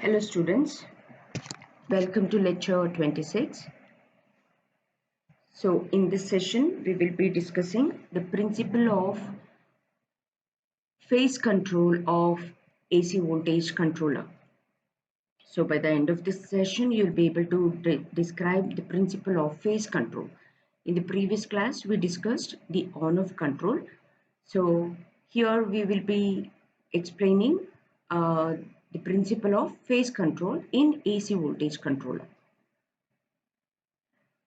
Hello students, welcome to lecture 26. So in this session we will be discussing the principle of phase control of AC voltage controller. So by the end of this session you will be able to describe the principle of phase control. In the previous class we discussed the on-off control. So here we will be explaining the principle of phase control in AC voltage controller.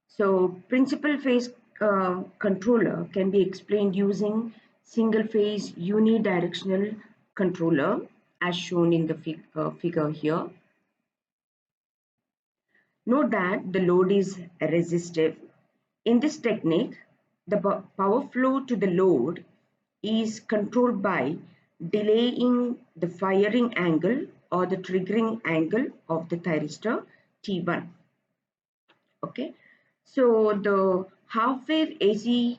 So principal phase controller can be explained using single phase unidirectional controller as shown in the figure here. Note that the load is resistive. In this technique, the power flow to the load is controlled by delaying the firing angle or the triggering angle of the thyristor T1. Okay, so the half-wave AC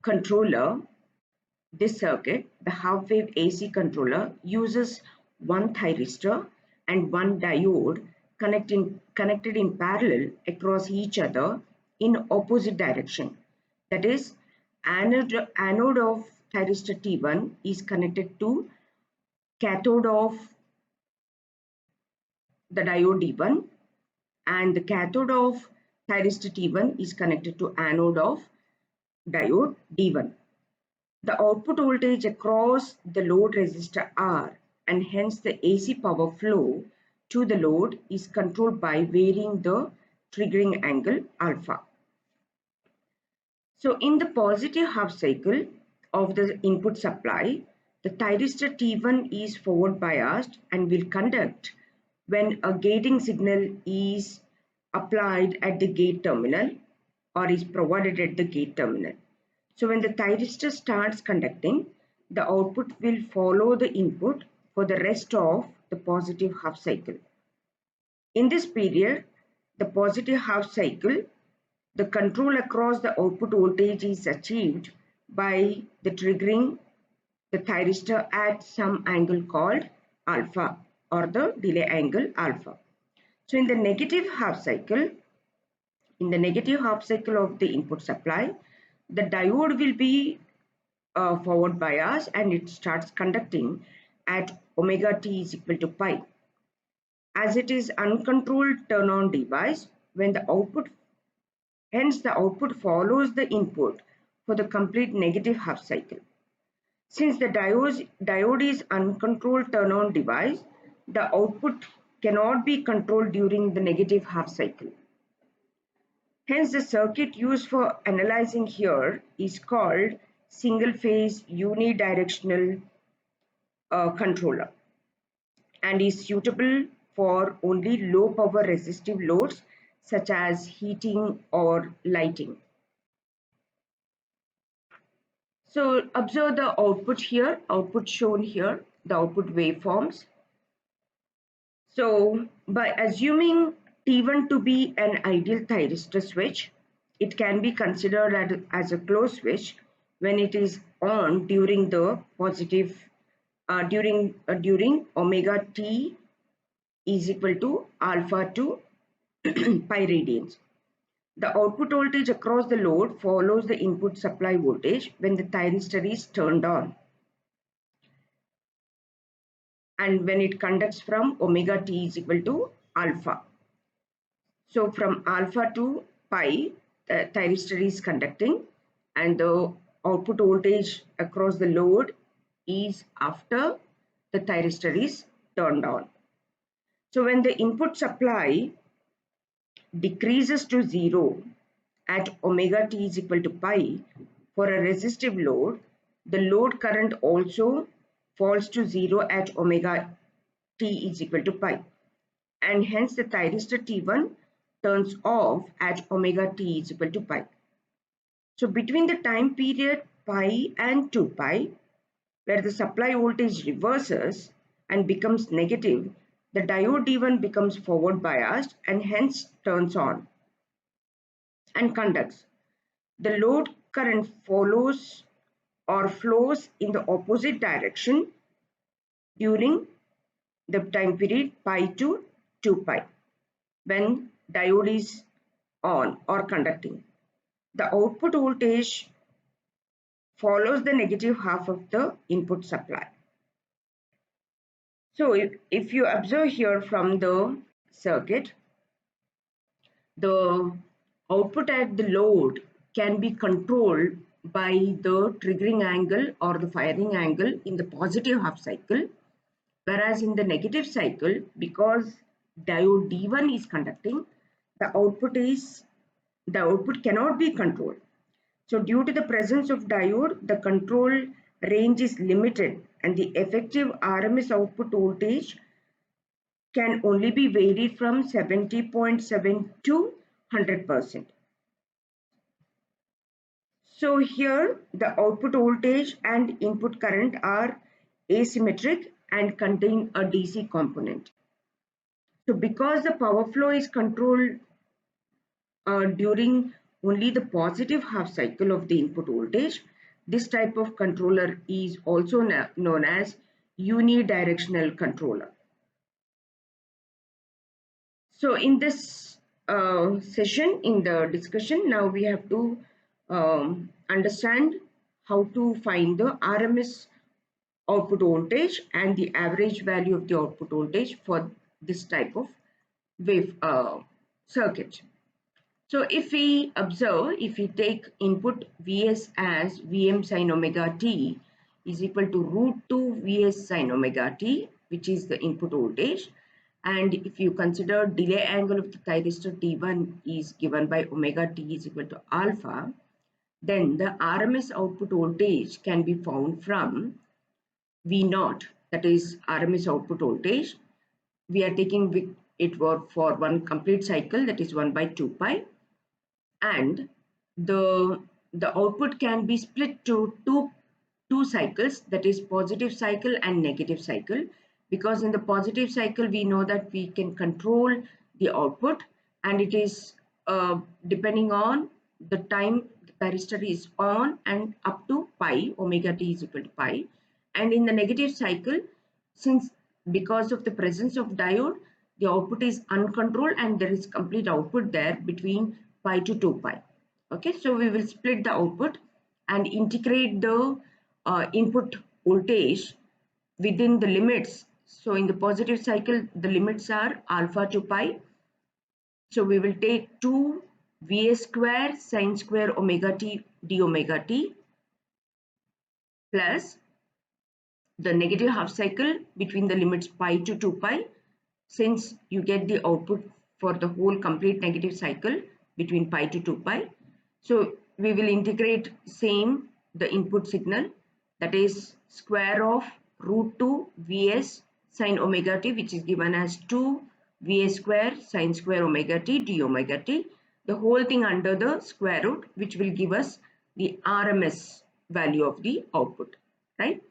controller, this circuit, the half-wave AC controller uses one thyristor and one diode connected in parallel across each other in opposite direction. That is, anode of thyristor T1 is connected to cathode of the diode D1, and the cathode of thyristor T1 is connected to anode of diode D1. The output voltage across the load resistor R and hence the AC power flow to the load is controlled by varying the triggering angle alpha. So in the positive half cycle of the input supply, the thyristor T1 is forward biased and will conduct when a gating signal is applied at the gate terminal or is provided at the gate terminal. So when the thyristor starts conducting, the output will follow the input for the rest of the positive half cycle. In this period, the positive half cycle, the control across the output voltage is achieved by the triggering the thyristor at some angle called alpha or the delay angle alpha. So in the negative half cycle, of the input supply, the diode will be forward bias and it starts conducting at omega t is equal to pi. As it is uncontrolled turn on device, when the output, hence the output follows the input for the complete negative half cycle. Since the diode is uncontrolled turn on device, the output cannot be controlled during the negative half cycle. Hence, the circuit used for analyzing here is called single phase unidirectional controller and is suitable for only low power resistive loads such as heating or lighting. So observe the output here, output shown here, the output waveforms. So by assuming T1 to be an ideal thyristor switch, it can be considered as a closed switch when it is on during the positive during omega t is equal to alpha to pi radians. The output voltage across the load follows the input supply voltage when the thyristor is turned on and when it conducts from omega t is equal to alpha. So from alpha to pi, the thyristor is conducting and the output voltage across the load is after the thyristor is turned on. So when the input supply decreases to 0 at omega t is equal to pi for a resistive load, the load current also falls to 0 at omega t is equal to pi, and hence the thyristor T1 turns off at omega t is equal to pi. So between the time period pi and 2 pi, where the supply voltage reverses and becomes negative, the diode D1 becomes forward biased and hence turns on and conducts. The load current follows or flows in the opposite direction during the time period pi to 2 pi when diode is on or conducting. The output voltage follows the negative half of the input supply. So if you observe here from the circuit, the output at the load can be controlled by the triggering angle or the firing angle in the positive half cycle, whereas in the negative cycle, because diode D1 is conducting, the output cannot be controlled. So due to the presence of diode, the control range is limited and the effective RMS output voltage can only be varied from 70.7 to 100%. So here the output voltage and input current are asymmetric and contain a DC component. So because the power flow is controlled during only the positive half cycle of the input voltage, this type of controller is also known as unidirectional controller. So in this session, in the discussion, now we have to understand how to find the RMS output voltage and the average value of the output voltage for this type of wave circuit. So if we observe, if we take input Vs as Vm sin omega t is equal to root 2 Vs sin omega t, which is the input voltage, and if you consider delay angle of the thyristor T1 is given by omega t is equal to alpha, then the RMS output voltage can be found from V0, that is RMS output voltage. We are taking it for one complete cycle, that is 1 by 2 pi, and the output can be split to two cycles, that is positive cycle and negative cycle, because in the positive cycle we know that we can control the output and it is depending on the time the thyristor is on and up to pi, omega t is equal to pi. And in the negative cycle, since because of the presence of diode, the output is uncontrolled and there is complete output there between pi to 2 pi. Okay, so we will split the output and integrate the input voltage within the limits. So in the positive cycle, the limits are alpha to pi. So we will take 2 Vs square sine square omega t d omega t plus the negative half cycle between the limits pi to 2 pi, since you get the output for the whole complete negative cycle between pi to 2 pi. So we will integrate same the input signal, that is square of root 2 Vs sin omega t, which is given as 2 Vs square sin square omega t d omega t, the whole thing under the square root, which will give us the RMS value of the output, right?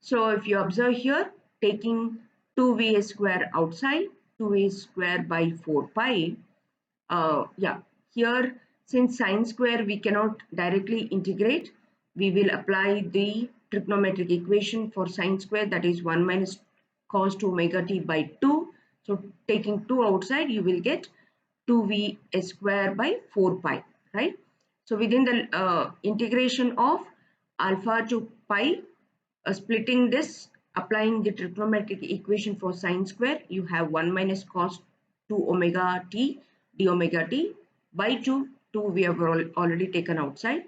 So if you observe here, taking 2 Vs square outside, 2 Vs square by 4 pi, here since sine square we cannot directly integrate, we will apply the trigonometric equation for sine square, that is 1 minus cos 2 omega t by 2. So taking 2 outside, you will get 2v square by 4 pi, right? So within the integration of alpha to pi, splitting this, applying the trigonometric equation for sine square, you have 1 minus cos 2 omega t d omega t by 2 we have already taken outside,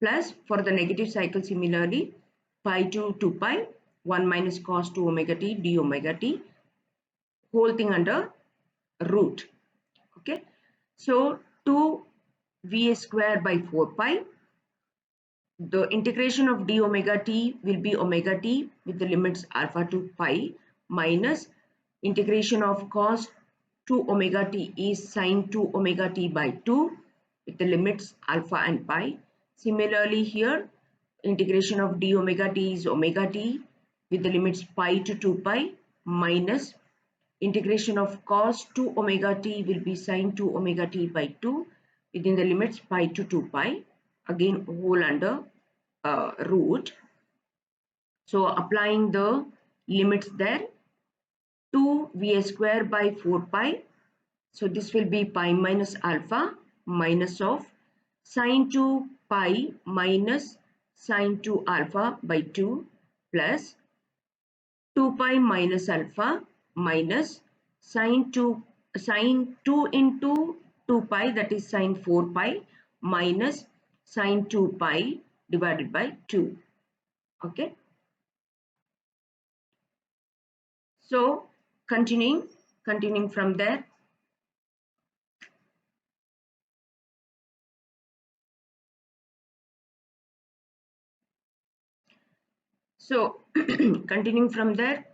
plus for the negative cycle similarly pi to 2 pi 1 minus cos 2 omega t d omega t, whole thing under root. Okay, so 2 v square by 4 pi, the integration of d omega t will be omega t with the limits alpha to pi minus integration of cos 2 omega t is sine 2 omega t by 2 with the limits alpha and pi. Similarly here, integration of d omega t is omega t with the limits pi to 2 pi minus integration of cos 2 omega t will be sine 2 omega t by 2 within the limits pi to 2 pi, again whole under root. So applying the limits there, Vs square by 4 pi. So this will be pi minus alpha minus of sine 2 pi minus sine 2 alpha by 2 plus 2 pi minus alpha minus sine 2 into 2 pi, that is sine 4 pi, minus sine 2 pi divided by 2. Okay. So continuing from there. So continuing from there,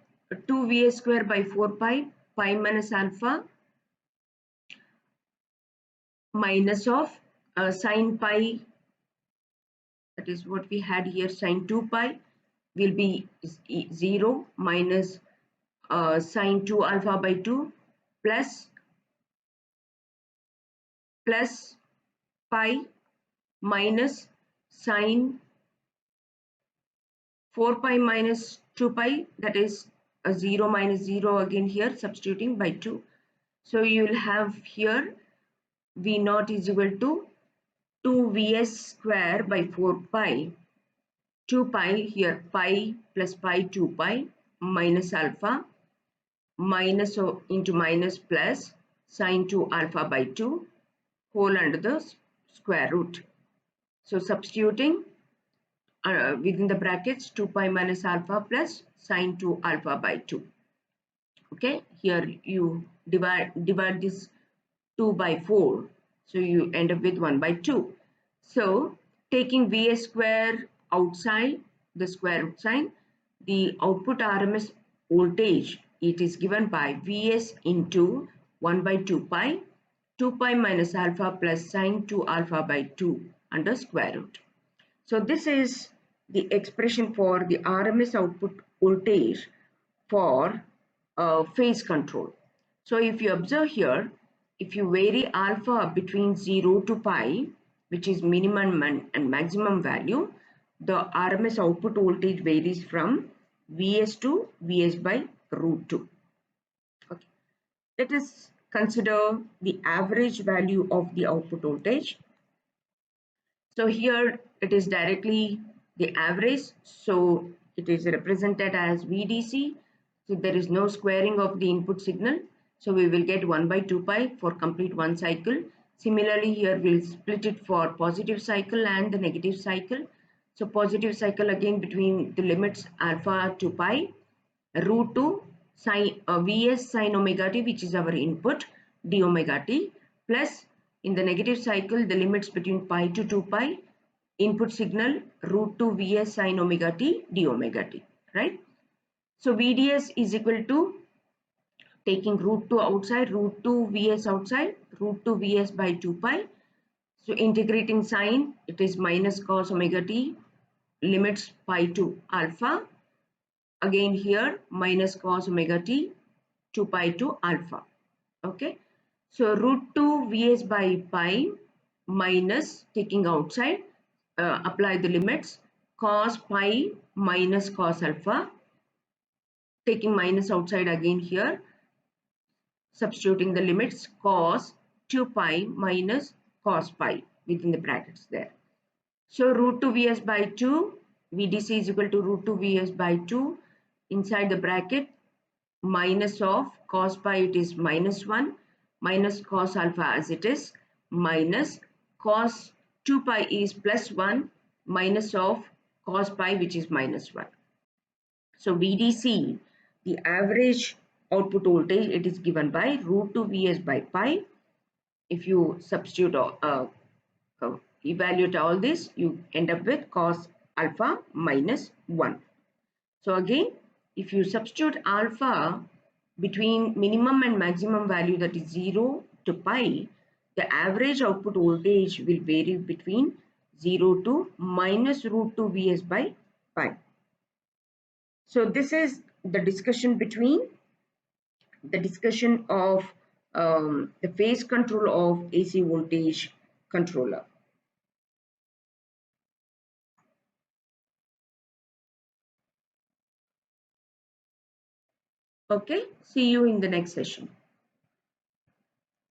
2 Vs square by 4 pi, pi minus alpha minus of sine pi, that is what we had here, sine 2 pi will be 0 minus sine 2 alpha by 2 plus pi minus sine 4 pi minus 2 pi, that is a 0 minus 0 again here, substituting by 2. So you will have here V naught is equal to 2 Vs square by 4 pi, 2 pi here, pi plus pi 2 pi minus alpha minus into minus plus sine 2 alpha by 2 whole under the square root. So substituting within the brackets 2 pi minus alpha plus sine 2 alpha by 2. Okay, here you divide this 2 by 4, so you end up with 1 by 2. So taking Vs square outside the square root sign, the output RMS voltage, it is given by Vs into 1 by 2 pi, 2 pi minus alpha plus sine 2 alpha by 2 under square root. So this is the expression for the RMS output voltage for phase control. So if you observe here, if you vary alpha between 0 to pi, which is minimum and maximum value, the RMS output voltage varies from Vs to Vs by root 2. Okay. Let us consider the average value of the output voltage. So here it is directly the average. So it is represented as VDC. So there is no squaring of the input signal. So we will get 1 by 2 pi for complete one cycle. Similarly, here we'll split it for positive cycle and the negative cycle. So positive cycle again between the limits alpha to pi, root 2 sine Vs sine omega t, which is our input, d omega t, plus in the negative cycle the limits between pi to 2 pi, input signal root 2 Vs sine omega t d omega t, right? So Vds is equal to, taking root 2 outside, root 2 Vs outside, root 2 Vs by 2 pi. So integrating sign, it is minus cos omega t, limits pi to alpha. Again here minus cos omega t 2 pi to alpha. Okay. So root 2 Vs by pi minus, taking outside, apply the limits, cos pi minus cos alpha, taking minus outside again here, substituting the limits, cos 2 pi minus cos pi within the brackets there. So root 2 Vs by 2, VDC is equal to root 2 Vs by 2, inside the bracket minus of cos pi, it is minus 1, minus cos alpha as it is, minus cos 2 pi is plus 1, minus of cos pi, which is minus 1. So VDC, the average output voltage, it is given by root 2 Vs by pi. If you substitute evaluate all this, you end up with cos alpha minus 1. So again, if you substitute alpha between minimum and maximum value, that is 0 to pi, the average output voltage will vary between 0 to minus root 2 Vs by pi. So this is the discussion of the phase control of AC voltage controller. Okay, see you in the next session.